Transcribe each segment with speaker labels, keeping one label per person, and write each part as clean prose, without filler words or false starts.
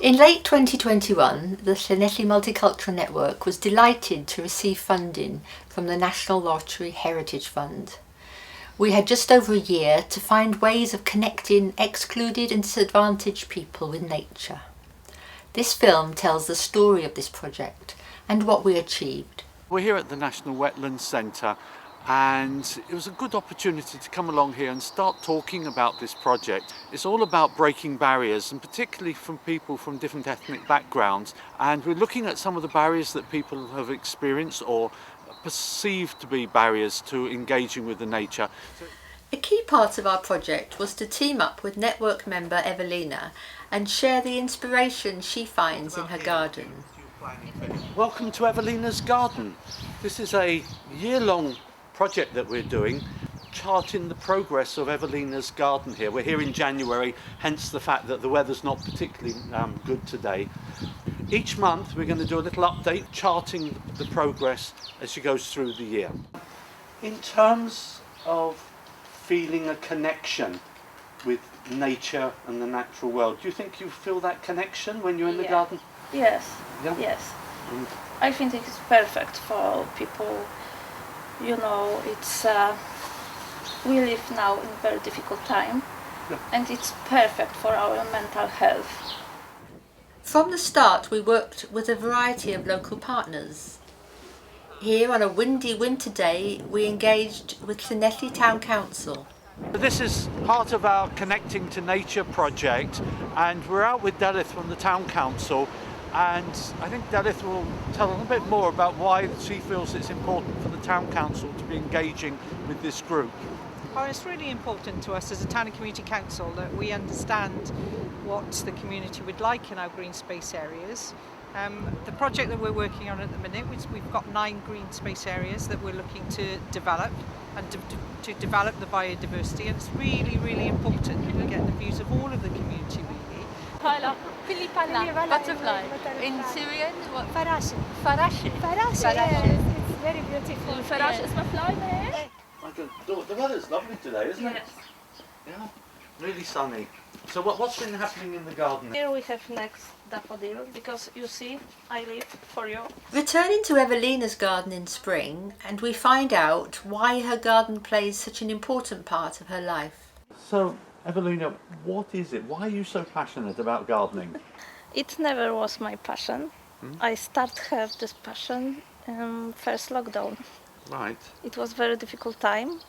Speaker 1: In late 2021, the Llanelli Multicultural Network was delighted to receive funding from the National Lottery Heritage Fund. We had just over a year to find ways of connecting excluded and disadvantaged people with nature. This film tells the story of this project and what we achieved.
Speaker 2: We're here at the National Wetlands Centre, and it was a good opportunity to come along here and start talking about this project. It's all about breaking barriers, and particularly from people from different ethnic backgrounds, and we're looking at some of the barriers that people have experienced or perceived to be barriers to engaging with the nature.
Speaker 1: A key part of our project was to team up with network member Evelina and share the inspiration she finds in her garden.
Speaker 2: Welcome to Evelina's garden. This is a year-long project that we're doing, charting the progress of Evelina's garden here. We're here in January, hence the fact that the weather's not particularly good today. Each month we're going to do a little update, charting the progress as she goes through the year. In terms of feeling a connection with nature and the natural world, do you think you feel that connection when you're in the garden?
Speaker 3: Yes,
Speaker 2: Yeah?
Speaker 3: yes. I think it's perfect for people. You know, it's we live now in a very difficult time, and it's perfect for our mental health.
Speaker 1: From the start, we worked with a variety of local partners. Here on a windy winter day, we engaged with Llanelli Town Council.
Speaker 2: This is part of our Connecting to Nature project, and we're out with Delith from the Town Council, and I think Delith will tell a little bit more about why she feels it's important for the Town Council to be engaging with this group.
Speaker 4: Well, it's really important to us as a town and community council that we understand what the community would like in our green space areas. The project that we're working on at the minute, we've got 9 green space areas that we're looking to develop and to develop the biodiversity, and it's really, really important that we get the views of all of the community really.
Speaker 5: Butterfly. In Syrian, what? Farash.
Speaker 6: Farash, yes. It's very beautiful.
Speaker 5: Farash is my fly there.
Speaker 2: The weather's lovely today, isn't it?
Speaker 3: Yes.
Speaker 2: Yeah, really sunny. So what's been happening in the garden?
Speaker 3: Here we have next daffodil, because you see, I live for you.
Speaker 1: Returning to Evelina's garden in spring, and we find out why her garden plays such an important part of her life.
Speaker 2: So, Evelina, what is it? Why are you so passionate about gardening?
Speaker 3: It never was my passion. I started have this passion first lockdown.
Speaker 2: Right.
Speaker 3: It was very difficult time,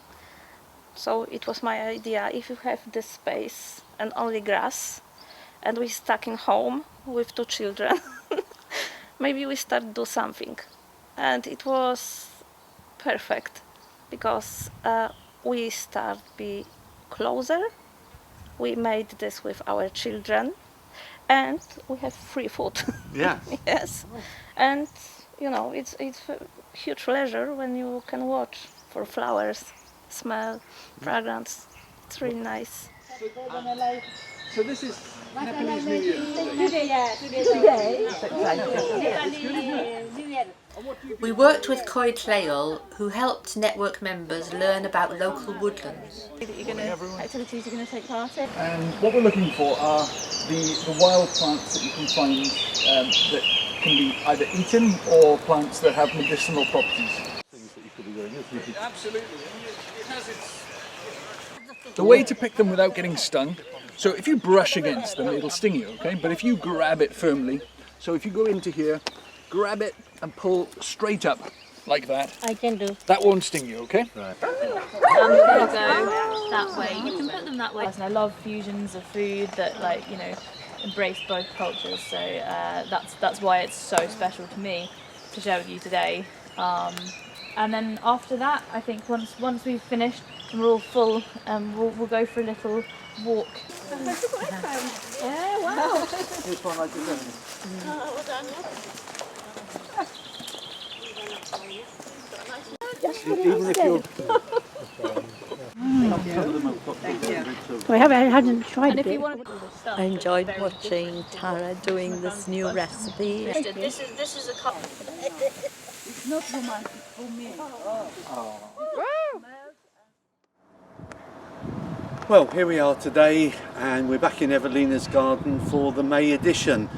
Speaker 3: so it was my idea, if you have this space and only grass, and we stuck in home with 2 children, maybe we start do something. And it was perfect, because we start be closer. We made this with our children, and we have free food.
Speaker 2: Yes.
Speaker 3: Yes. And you know, it's a huge pleasure when you can watch for flowers, smell, fragrance. It's really nice.
Speaker 7: So this is Nepalese New Year today.
Speaker 1: We worked with Coed Lleol, who helped network members learn about local woodlands.
Speaker 6: Activities you're going to take part in.
Speaker 7: And what we're looking for are the wild plants that you can find that can be either eaten or plants that have medicinal properties. Things that you could be doing, isn't it? Absolutely. It has its... The way to pick them without getting stung, so if you brush against them, it'll sting you, okay? But if you grab it firmly, so if you go into here, grab it and pull straight up, like that.
Speaker 6: I can do.
Speaker 7: That won't sting you, okay?
Speaker 5: I'm going to go that way. You can put them that way.
Speaker 8: And I love fusions of food that, like, you know, embrace both cultures. So that's why it's so special to me to share with you today. And then after that, I think once we've finished and we're all full, we'll go for a little walk.
Speaker 6: Yeah, wow.
Speaker 7: Here's one I did.
Speaker 6: Well done.
Speaker 7: Even if you're...
Speaker 6: I hadn't tried it.
Speaker 9: I enjoyed watching Tara doing this new recipe.
Speaker 3: This is a cup.
Speaker 6: It's not romantic for me.
Speaker 2: Well, here we are today and we're back in Evelina's garden for the May edition.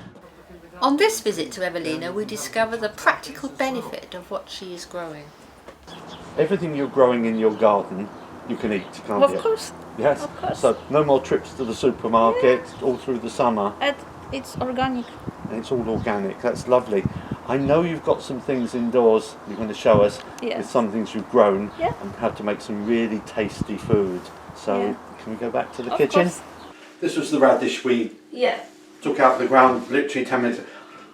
Speaker 1: On this visit to Evelina, we discover the practical benefit of what she is growing.
Speaker 2: Everything you're growing in your garden you can eat, can't you?
Speaker 3: Of course.
Speaker 2: Yes.
Speaker 3: Of course.
Speaker 2: So no more trips to the supermarket all through the summer.
Speaker 3: And it's organic.
Speaker 2: And it's all organic. That's lovely. I know you've got some things indoors you're going to show us.
Speaker 3: Yes.
Speaker 2: With some things you've grown
Speaker 3: Yeah.
Speaker 2: and how to make some really tasty food. So
Speaker 3: Yeah.
Speaker 2: can we go back to the
Speaker 3: Of
Speaker 2: kitchen?
Speaker 3: course.
Speaker 2: This was the radish we
Speaker 3: Yeah.
Speaker 2: took out the ground literally 10 minutes.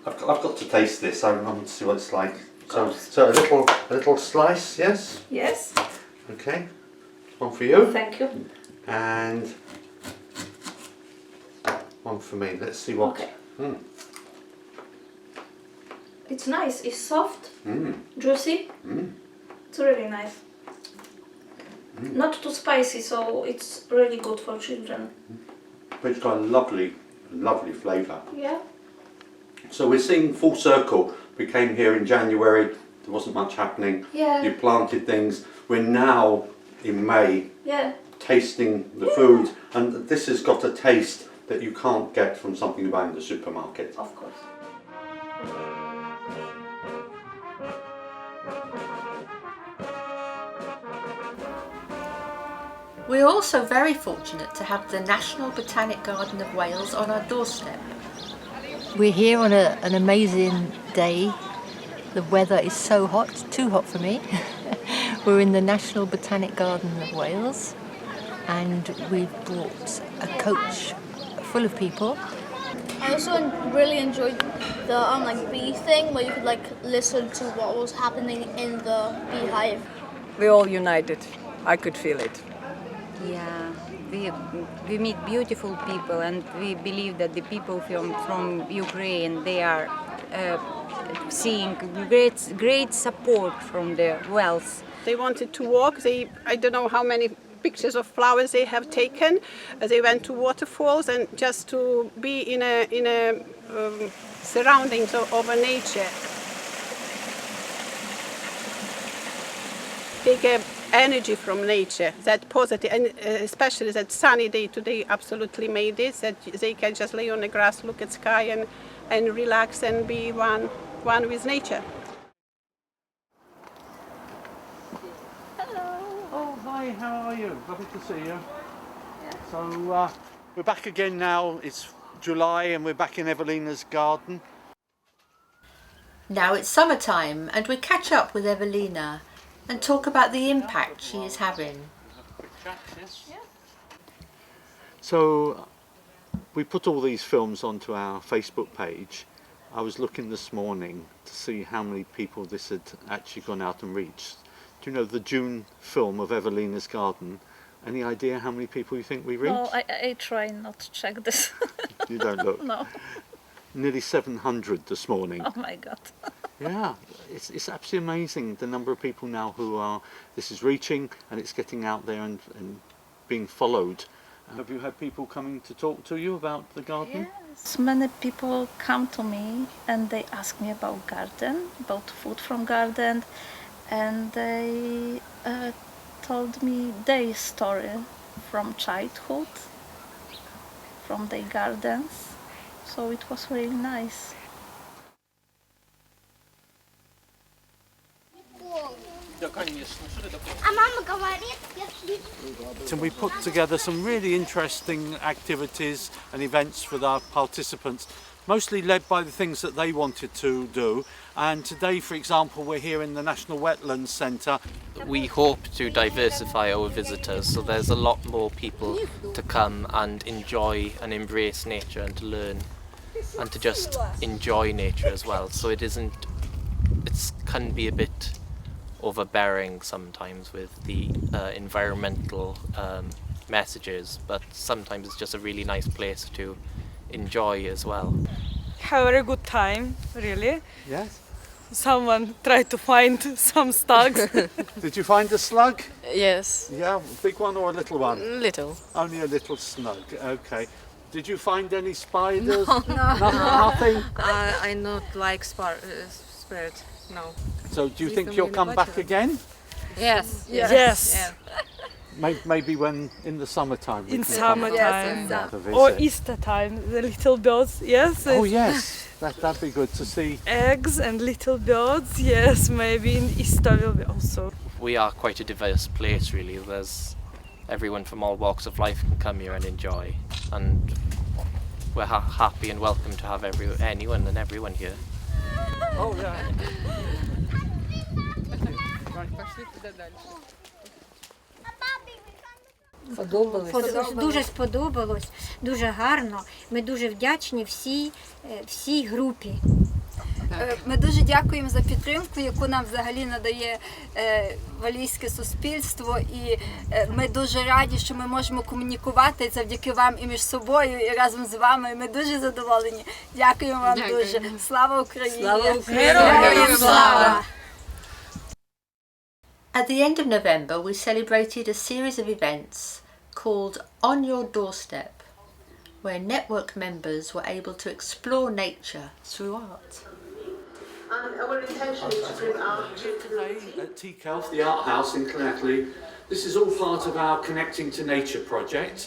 Speaker 2: I've got to taste this. I want to see what it's like. So a little slice, yes?
Speaker 3: Yes.
Speaker 2: Okay. One for you.
Speaker 3: Thank you.
Speaker 2: And one for me. Let's see what.
Speaker 3: Okay.
Speaker 2: Mm.
Speaker 3: It's nice. It's soft,
Speaker 2: Mm.
Speaker 3: juicy.
Speaker 2: Mm.
Speaker 3: It's really nice. Not too spicy, so it's really good for children.
Speaker 2: But it's got a lovely, lovely flavour.
Speaker 3: Yeah.
Speaker 2: So we're seeing full circle. We came here in January. There wasn't much happening.
Speaker 3: Yeah.
Speaker 2: You planted things. We're now in May
Speaker 3: Yeah.
Speaker 2: tasting the food, and this has got a taste that you can't get from something you buy in the supermarket.
Speaker 3: Of course.
Speaker 1: We're also very fortunate to have the National Botanic Garden of Wales on our doorstep. We're here on an amazing day. The weather is so hot, too hot for me. We're in the National Botanic Garden of Wales and we've brought a coach full of people.
Speaker 10: I also really enjoyed the bee thing where you could listen to what was happening in the beehive.
Speaker 11: We're all united. I could feel it.
Speaker 12: Yeah, we meet beautiful people, and we believe that the people from Ukraine, they are seeing great support from the Wales.
Speaker 13: They wanted to walk. I don't know how many pictures of flowers they have taken. They went to waterfalls and just to be in a surroundings of a nature. They get energy from nature, that positive, and especially that sunny day today absolutely made this, that they can just lay on the grass, look at sky and relax and be one with nature.
Speaker 2: Oh, hi, how are you? Lovely to see you. Yeah. So we're back again now. It's July and we're back in Evelina's garden.
Speaker 1: Now it's summertime and we catch up with Evelina and talk about the impact she is having.
Speaker 2: So we put all these films onto our Facebook page. I was looking this morning to see how many people this had actually gone out and reached. Do you know the June film of Evelina's garden? Any idea how many people you think we reached?
Speaker 3: No, I try not to check this.
Speaker 2: You don't look.
Speaker 3: No.
Speaker 2: Nearly 700 this morning.
Speaker 3: Oh my God.
Speaker 2: Yeah, it's absolutely amazing the number of people now who this is reaching and it's getting out there and being followed. Have you had people coming to talk to you about the garden?
Speaker 3: Yes, many people come to me and they ask me about garden, about food from garden, and they told me their story from childhood, from their gardens, so it was really nice.
Speaker 2: So we put together some really interesting activities and events for our participants, mostly led by the things that they wanted to do. And today, for example, we're here in the National Wetlands Centre.
Speaker 14: We hope to diversify our visitors, so there's a lot more people to come and enjoy and embrace nature and to learn and to just enjoy nature as well. So it can be a bit overbearing sometimes with the environmental messages, but sometimes it's just a really nice place to enjoy as well.
Speaker 15: Have a very good time, really.
Speaker 2: Yes.
Speaker 15: Someone tried to find some slugs.
Speaker 2: Did you find a slug?
Speaker 15: Yes.
Speaker 2: Yeah, big one or a little one?
Speaker 15: Little.
Speaker 2: Only a little snug, okay. Did you find any spiders?
Speaker 15: No.
Speaker 2: Nothing?
Speaker 15: I not like spirit, no.
Speaker 2: So do you think you'll come back again?
Speaker 15: Yes.
Speaker 2: Yes.
Speaker 15: Yeah.
Speaker 2: Maybe when in the summertime.
Speaker 15: In summertime.
Speaker 2: Yes,
Speaker 15: or Easter time, the little birds, yes.
Speaker 2: Oh yes, that'd be good to see.
Speaker 15: Eggs and little birds, yes, maybe in Easter will be also.
Speaker 14: We are quite a diverse place really. There's everyone from all walks of life can come here and enjoy, and we're happy and welcome to have anyone and everyone here.
Speaker 2: Oh yeah.
Speaker 16: Дуже сподобалось, дуже гарно. Ми дуже вдячні всій групі.
Speaker 17: Ми дуже дякуємо за підтримку, яку нам взагалі надає валійське суспільство, і ми дуже раді, що ми можемо комунікувати завдяки вам і між собою, і разом з вами. Ми дуже задоволені. Дякуємо вам дуже. Слава Україні!
Speaker 1: Слава Україні! Слава! At the end of November, we celebrated a series of events called On Your Doorstep, where network members were able to explore nature through art.
Speaker 2: And our intention is to bring art today at TCALF, the art house in Llanelli. This is all part of our Connecting to Nature project.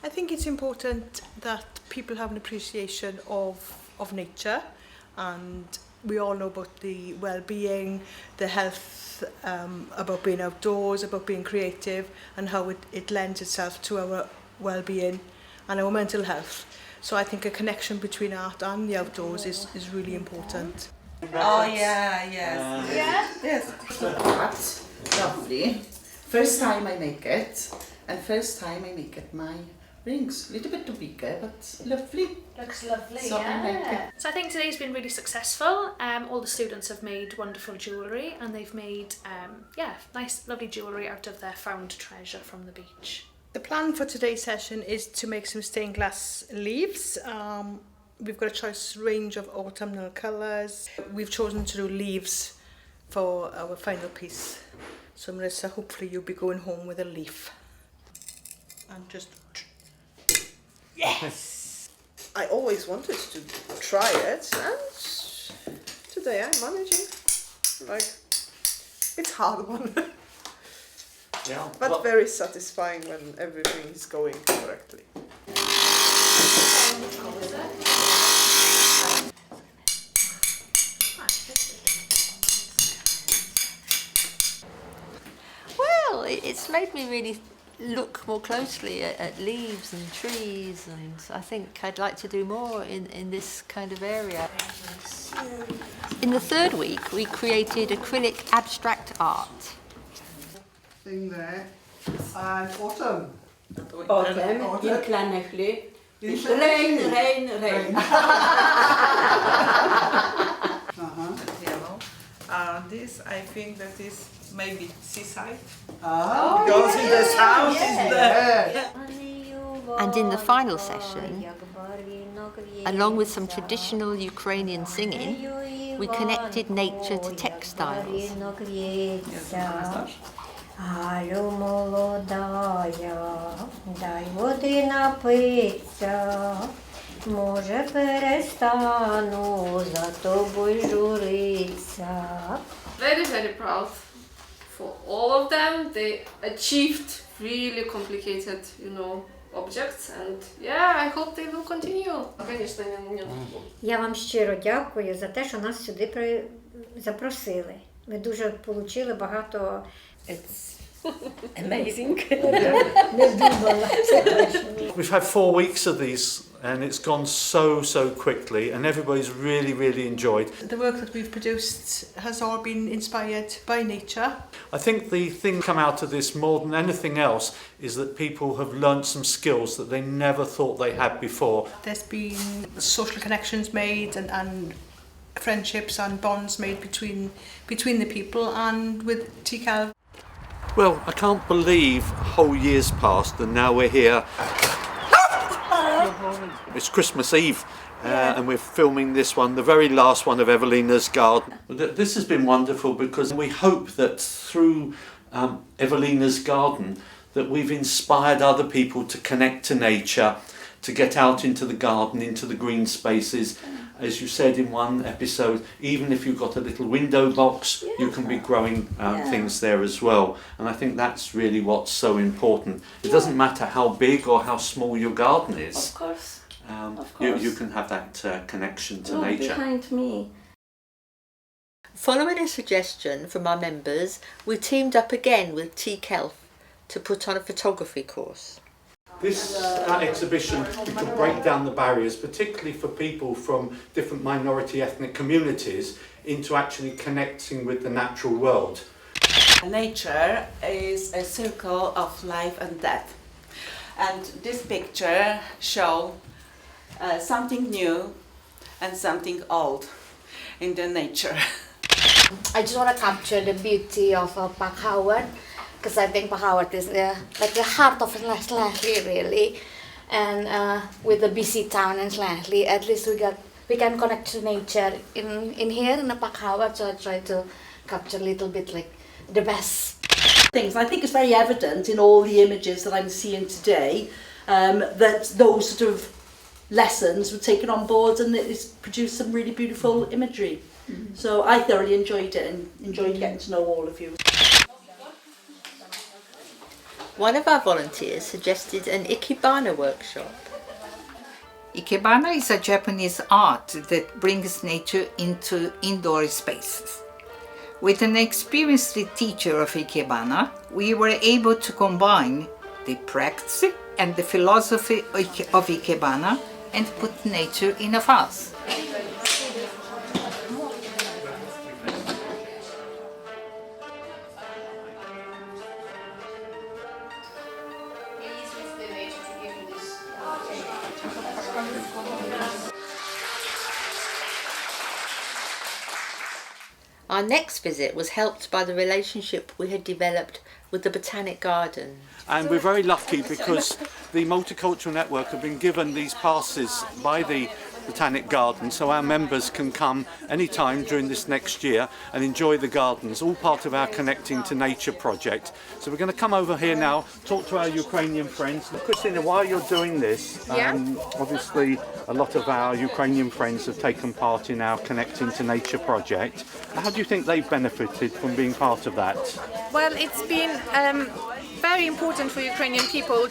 Speaker 18: I think it's important that people have an appreciation of nature, and we all know about the well-being, the health, about being outdoors, about being creative, and how it lends itself to our well-being and our mental health. So I think a connection between art and the outdoors is really important.
Speaker 19: Oh yeah, yes. Yes. That's lovely. First time I make it, and first time I make it my rings. A little bit too big, but lovely.
Speaker 20: Looks lovely,
Speaker 19: So I like it.
Speaker 20: So I think today's been really successful. All the students have made wonderful jewellery, and they've made nice lovely jewellery out of their found treasure from the beach.
Speaker 18: The plan for today's session is to make some stained glass leaves. We've got a choice range of autumnal colours. We've chosen to do leaves for our final piece. So Marissa, hopefully you'll be going home with a leaf. And just...
Speaker 21: Yes! I always wanted to try it, and today I'm managing. Like, it's hard one.
Speaker 2: Yeah,
Speaker 21: but very satisfying when everything is going correctly.
Speaker 1: Well, it's made me really look more closely at leaves and trees, and I think I'd like to do more in this kind of area. In the third week, we created acrylic abstract art.
Speaker 22: Thing there, and autumn.
Speaker 23: Autumn in Llanelli. Rain.
Speaker 19: Yellow. This, I think that is maybe seaside.
Speaker 22: Oh,
Speaker 19: because in the south is
Speaker 22: there.
Speaker 1: And in the final session, along with some traditional Ukrainian singing, we connected nature to textiles.
Speaker 16: Алю молодая, дай води напиться, може перестану за тобою журиться.
Speaker 24: Very, very proud for all of them. They achieved really complicated, objects, and I hope they will continue.
Speaker 16: Я вам щиро дякую за те, що нас сюди запросили. Ми дуже отримали багато.
Speaker 23: It's amazing.
Speaker 2: We've had 4 weeks of these, and it's gone so quickly, and everybody's really enjoyed.
Speaker 18: The work that we've produced has all been inspired by nature.
Speaker 2: I think the thing come out of this more than anything else is that people have learnt some skills that they never thought they had before.
Speaker 18: There's been social connections made and friendships and bonds made between the people and with TCAL.
Speaker 2: Well, I can't believe a whole year's passed and now we're here. It's Christmas Eve and we're filming this one, the very last one of Evelina's Garden. This has been wonderful because we hope that through Evelina's Garden that we've inspired other people to connect to nature, to get out into the garden, into the green spaces. As you said in one episode, even if you've got a little window box, you can be growing things there as well. And I think that's really what's so important. It doesn't matter how big or how small your garden is.
Speaker 3: Of course.
Speaker 2: You can have that connection to nature.
Speaker 3: Behind me.
Speaker 1: Following a suggestion from our members, we teamed up again with TKELF to put on a photography course.
Speaker 2: This exhibition, we could break down the barriers, particularly for people from different minority ethnic communities, into actually connecting with the natural world.
Speaker 19: Nature is a circle of life and death. And this picture shows something new and something old in the nature.
Speaker 4: I just want to capture the beauty of Park Howard, because I think Park Howard is like the heart of Llanelli, really. And with the busy town in Llanelli, at least we can connect to nature in here in the Park Howard. So I try to capture a little bit like the best
Speaker 5: things. I think it's very evident in all the images that I'm seeing today that those sort of lessons were taken on board and it's produced some really beautiful imagery. So I thoroughly enjoyed it and enjoyed getting to know all of you.
Speaker 1: One of our volunteers suggested an Ikebana workshop.
Speaker 7: Ikebana is a Japanese art that brings nature into indoor spaces. With an experienced teacher of Ikebana, we were able to combine the practice and the philosophy of Ikebana and put nature in a vase.
Speaker 1: Our next visit was helped by the relationship we had developed with the Botanic Garden.
Speaker 2: And we're very lucky because the Multicultural Network have been given these passes by the Botanic Garden, so our members can come anytime during this next year and enjoy the gardens, all part of our Connecting to Nature project. So we're going to come over here now, talk to our Ukrainian friends. Christina, while you're doing this, obviously a lot of our Ukrainian friends have taken part in our Connecting to Nature project. How do you think they've benefited from being part of that?
Speaker 8: Well, it's been very important for Ukrainian people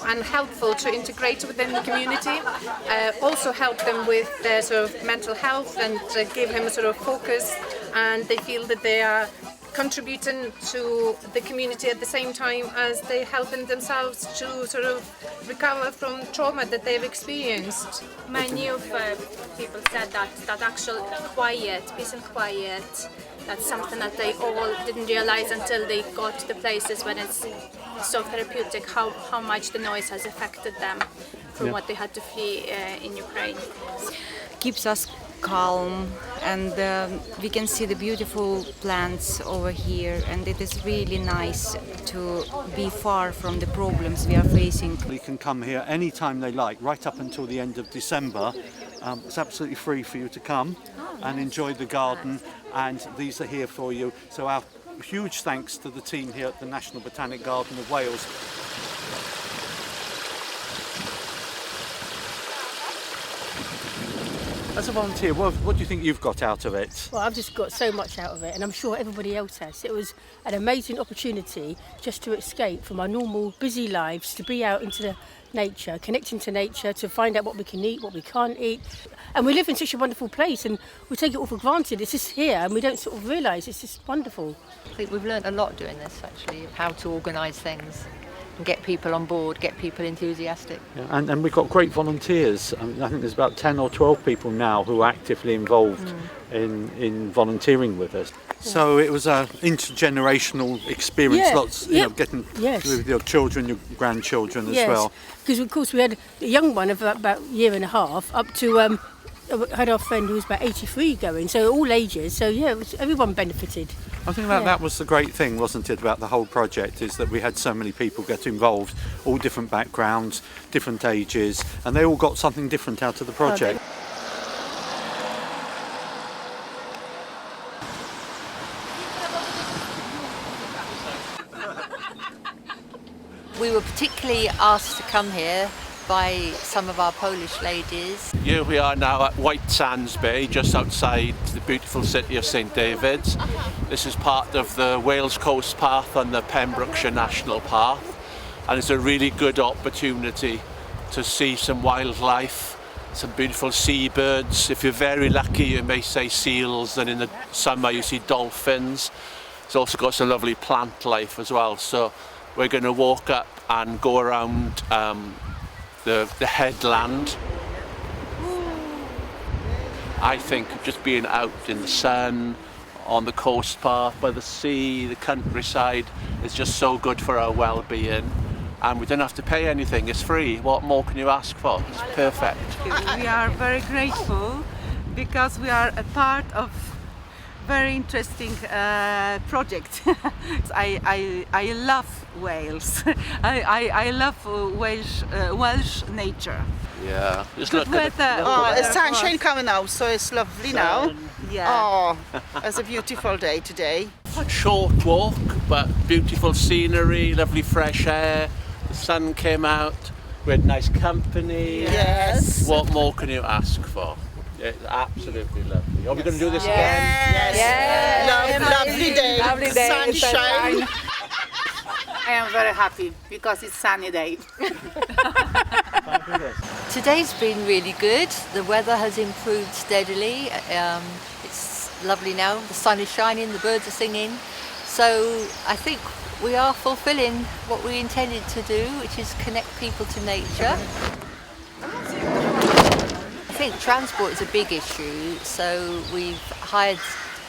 Speaker 8: and helpful to integrate within the community, also help them with their sort of mental health and give them a sort of focus, and they feel that they are contributing to the community at the same time as they helping themselves to sort of recover from trauma that they've experienced.
Speaker 25: Many of people said that actual quiet, peace and quiet, that's something that they all didn't realize until they got to the places when it's so therapeutic, how much the noise has affected them from what they had to flee in Ukraine.
Speaker 12: Keeps us calm, and we can see the beautiful plants over here, and it is really nice to be far from the problems we are facing.
Speaker 2: They can come here anytime they like, right up until the end of December. It's absolutely free for you to come and enjoy the garden, and these are here for you. So our huge thanks to the team here at the National Botanic Garden of Wales. As a volunteer, what do you think you've got out of it?
Speaker 26: Well, I've just got so much out of it, and I'm sure everybody else has. It was an amazing opportunity just to escape from our normal busy lives, to be out into the nature, connecting to nature, to find out what we can eat, what we can't eat. And we live in such a wonderful place, and we take it all for granted. It's just here, and we don't sort of realise it's just wonderful.
Speaker 1: I think we've learned a lot doing this, actually, of how to organise things and get people on board, get people enthusiastic.
Speaker 2: Yeah, and we've got great volunteers. I think there's about 10 or 12 people now who are actively involved in volunteering with us. So it was an intergenerational experience, lots, getting with your children, your grandchildren as well.
Speaker 26: Because of course we had a young one of about a year and a half, up to had our friend who was about 83 going, so all ages. So everyone benefited.
Speaker 2: I think that was the great thing, wasn't it, about the whole project, is that we had so many people get involved, all different backgrounds, different ages, and they all got something different out of the project.
Speaker 1: We were particularly asked to come here by some of our Polish ladies.
Speaker 2: Here we are now at White Sands Bay, just outside the beautiful city of St David's. This is part of the Wales Coast Path and the Pembrokeshire National Path, and it's a really good opportunity to see some wildlife, some beautiful seabirds. If you're very lucky, you may see seals, and in the summer you see dolphins. It's also got some lovely plant life as well. So we're going to walk up and go around the headland. I think just being out in the sun, on the coast path, by the sea, the countryside, is just so good for our well-being. And we don't have to pay anything, it's free. What more can you ask for? It's perfect.
Speaker 6: We are very grateful because we are a part of very interesting project. I love Wales. I love Welsh nature.
Speaker 2: Yeah, just look at
Speaker 19: the sunshine coming out, so it's lovely now.
Speaker 6: Yeah.
Speaker 19: Oh, it's a beautiful day today.
Speaker 2: A short walk, but beautiful scenery, lovely fresh air. The sun came out, we had nice company.
Speaker 19: Yes.
Speaker 2: What more can you ask for? It's absolutely lovely. Are we going to do this again?
Speaker 19: Yes. Lovely day.
Speaker 6: Lovely day.
Speaker 19: Sunshine.
Speaker 6: I am very happy because it's sunny day.
Speaker 1: Today's been really good. The weather has improved steadily. It's lovely now. The sun is shining, the birds are singing. So I think we are fulfilling what we intended to do, which is connect people to nature. I think transport is a big issue, so we've hired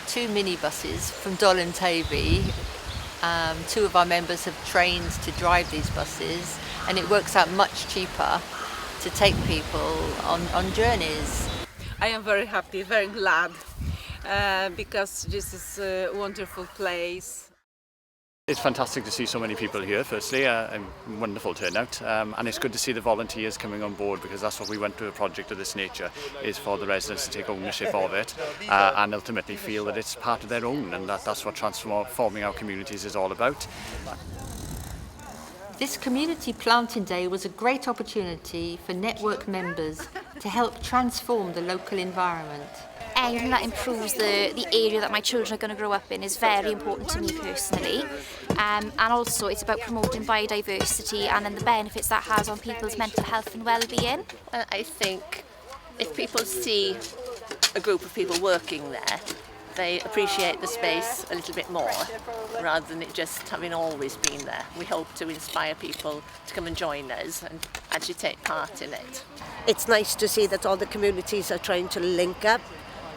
Speaker 1: 2 minibuses from Dolan Tavy. 2 of our members have trained to drive these buses, and it works out much cheaper to take people on journeys.
Speaker 6: I am very happy, very glad because this is a wonderful place.
Speaker 9: It's fantastic to see so many people here, firstly, a wonderful turnout, and it's good to see the volunteers coming on board, because that's what we want to a project of this nature, is for the residents to take ownership of it and ultimately feel that it's part of their own, and that's what transforming our communities is all about.
Speaker 1: This Community Planting Day was a great opportunity for network members to help transform the local environment.
Speaker 10: Anything that improves the area that my children are going to grow up in is very important to me personally, and also it's about promoting biodiversity and then the benefits that has on people's mental health and well-being.
Speaker 11: I think if people see a group of people working there, they appreciate the space a little bit more rather than it just having always been there. We hope to inspire people to come and join us and actually take part in it.
Speaker 13: It's nice to see that all the communities are trying to link up.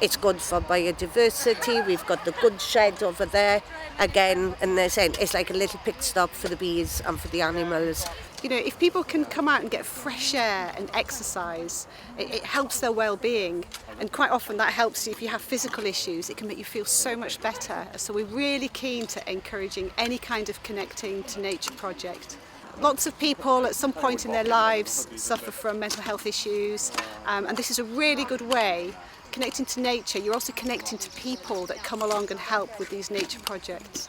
Speaker 13: It's good for biodiversity. We've got the good shed over there again, and it's like a little pit stop for the bees and for the animals.
Speaker 15: You know, if people can come out and get fresh air and exercise, it helps their well-being, and quite often that helps you if you have physical issues. It can make you feel so much better. So we're really keen to encouraging any kind of connecting to nature project. Lots of people at some point in their lives suffer from mental health issues, and this is a really good way. Connecting to nature, you're also connecting to people that come along and help with these nature projects.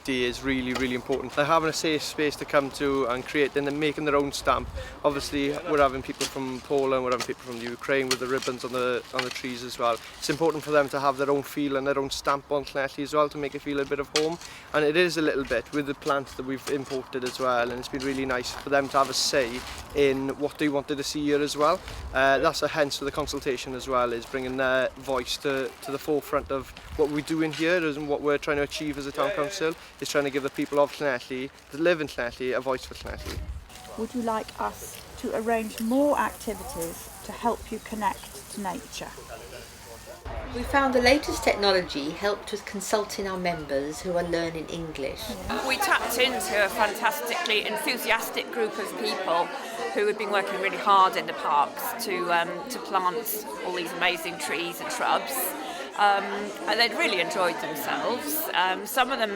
Speaker 27: Is really, really important. They're having a safe space to come to and create, and then making their own stamp. Obviously, we're having people from Poland, we're having people from the Ukraine with the ribbons on the trees as well. It's important for them to have their own feel and their own stamp on Llanelli as well, to make it feel a bit of home. And it is a little bit with the plants that we've imported as well, and it's been really nice for them to have a say in what they wanted to see here as well. That's a hence for the consultation as well, is bringing their voice to the forefront of what we're doing here and what we're trying to achieve as a town council. Is trying to give the people of Llanelli, that live in Llanelli, a voice for Llanelli.
Speaker 28: Would you like us to arrange more activities to help you connect to nature?
Speaker 1: We found the latest technology helped with consulting our members who are learning English.
Speaker 29: We tapped into a fantastically enthusiastic group of people who had been working really hard in the parks to plant all these amazing trees and shrubs. And they'd really enjoyed themselves. Some of them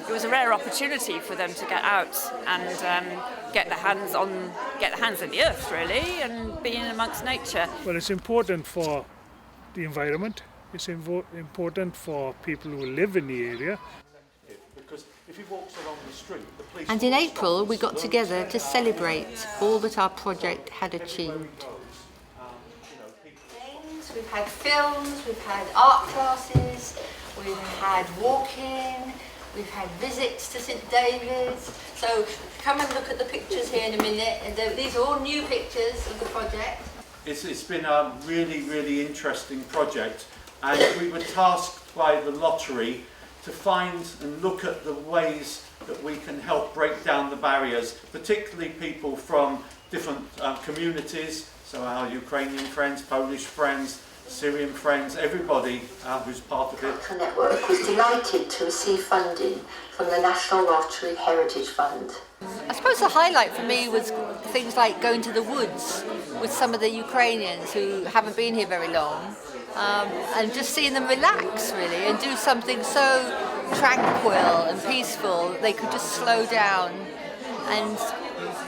Speaker 29: it was a rare opportunity for them to get out and get their hands on the earth really, and be in amongst nature.
Speaker 30: Well, it's important for the environment. It's important for people who live in the area.
Speaker 2: Because If he walks along the street, the police...
Speaker 1: And in April we got together to celebrate all that our project had achieved. We've had films, we've had art classes, we've had walking, we've had visits to St David's. So come and look at the pictures here in a minute. And these are all new pictures of the project.
Speaker 2: It's been a really, really interesting project, and we were tasked by the lottery to find and look at the ways that we can help break down the barriers, particularly people from different communities, so our Ukrainian friends, Polish friends, Syrian friends, everybody who's part of it.
Speaker 1: The network was delighted to receive funding from the National Lottery Heritage Fund. I suppose the highlight for me was things like going to the woods with some of the Ukrainians who haven't been here very long, and just seeing them relax really and do something so tranquil and peaceful. They could just slow down and,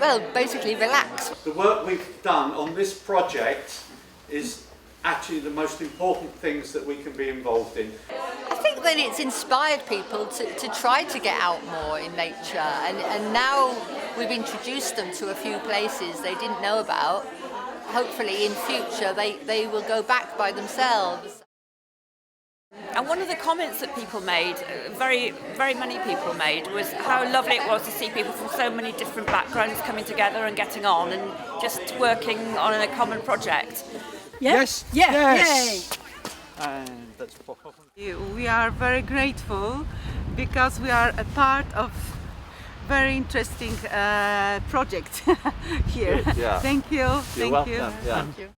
Speaker 1: well, basically relax.
Speaker 2: The work we've done on this project is actually the most important things that we can be involved in.
Speaker 1: I think that it's inspired people to try to get out more in nature, and now we've introduced them to a few places they didn't know about. Hopefully in future they will go back by themselves.
Speaker 29: And one of the comments that people made, very many people made, was how lovely it was to see people from so many different backgrounds coming together and getting on and just working on a common project.
Speaker 3: Yes?
Speaker 2: Yes! And let's pop off.
Speaker 3: We are very grateful because we are a part of very interesting project here.
Speaker 2: Yeah.
Speaker 3: Thank you.
Speaker 2: You're
Speaker 3: Thank
Speaker 2: welcome.
Speaker 3: you.
Speaker 2: Yeah.
Speaker 3: Thank you.